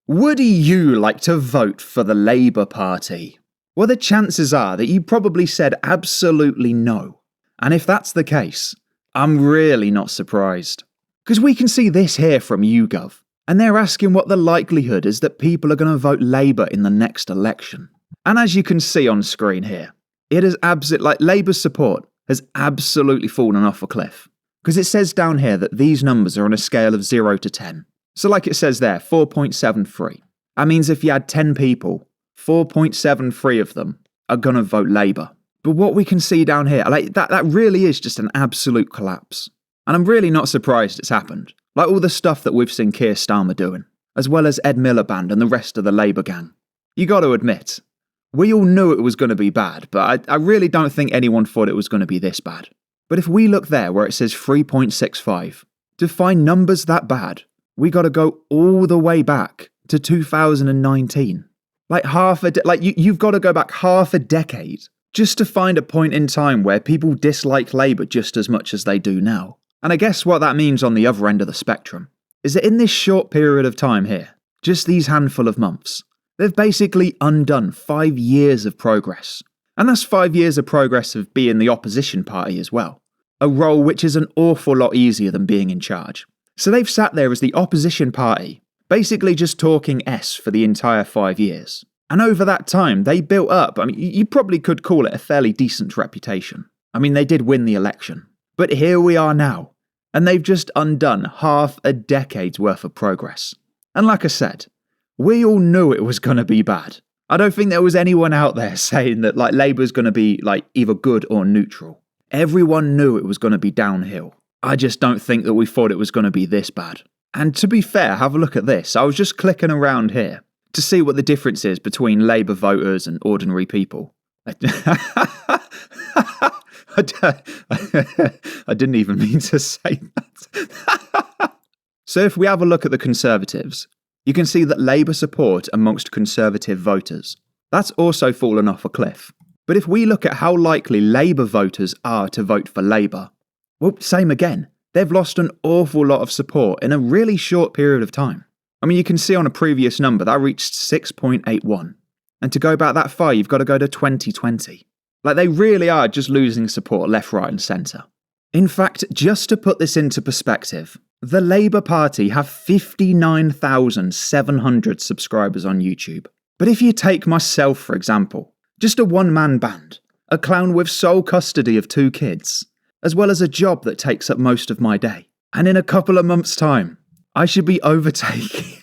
Would you like to vote for the Labour Party? Well, the chances are that you probably said absolutely no. And if that's the case, I'm really not surprised. Because we can see this here from YouGov, and they're asking what the likelihood is that people are going to vote Labour in the next election. And as you can see on screen here, it is Labour's support has absolutely fallen off a cliff. Because it says down here that these numbers are on a scale of 0 to 10. So like it says there, 4.73. That means if you had 10 people, 4.73 of them are going to vote Labour. But what we can see down here, that really is just an absolute collapse. And I'm really not surprised it's happened. Like all the stuff that we've seen Keir Starmer doing, as well as Ed Miliband and the rest of the Labour gang. You got to admit, we all knew it was going to be bad, but I really don't think anyone thought it was going to be this bad. But if we look there where it says 3.65, to find numbers that bad, we got to go all the way back to 2019. You've got to go back half a decade just to find a point in time where people dislike Labour just as much as they do now. And I guess what that means on the other end of the spectrum is that in this short period of time here, just these handful of months, they've basically undone 5 years of progress. And that's 5 years of progress of being the opposition party as well. A role which is an awful lot easier than being in charge. So they've sat there as the opposition party, basically just talking S for the entire 5 years. And over that time, they built up, you probably could call it a fairly decent reputation. They did win the election. But here we are now, and they've just undone half a decade's worth of progress. And like I said, we all knew it was going to be bad. I don't think there was anyone out there saying that Labour's going to be either good or neutral. Everyone knew it was going to be downhill. I just don't think that we thought it was going to be this bad. And to be fair, have a look at this. I was just clicking around here to see what the difference is between Labour voters and ordinary people. I didn't even mean to say that. So if we have a look at the Conservatives, you can see that Labour support amongst Conservative voters, that's also fallen off a cliff. But if we look at how likely Labour voters are to vote for Labour, well, same again. They've lost an awful lot of support in a really short period of time. You can see on a previous number that reached 6.81. And to go back that far, you've got to go to 2020. They really are just losing support left, right and centre. In fact, just to put this into perspective, the Labour Party have 59,700 subscribers on YouTube. But if you take myself, for example, just a one-man band, a clown with sole custody of 2 kids, as well as a job that takes up most of my day. And in a couple of months' time, I should be overtaking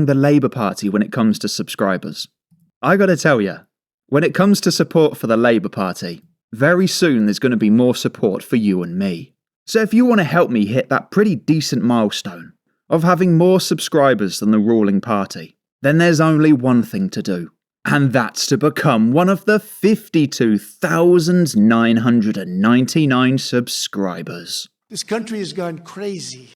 the Labour Party when it comes to subscribers. I gotta tell you, when it comes to support for the Labour Party, very soon there's going to be more support for you and me. So if you want to help me hit that pretty decent milestone of having more subscribers than the ruling party, then there's only one thing to do. And that's to become one of the 52,999 subscribers. This country has gone crazy.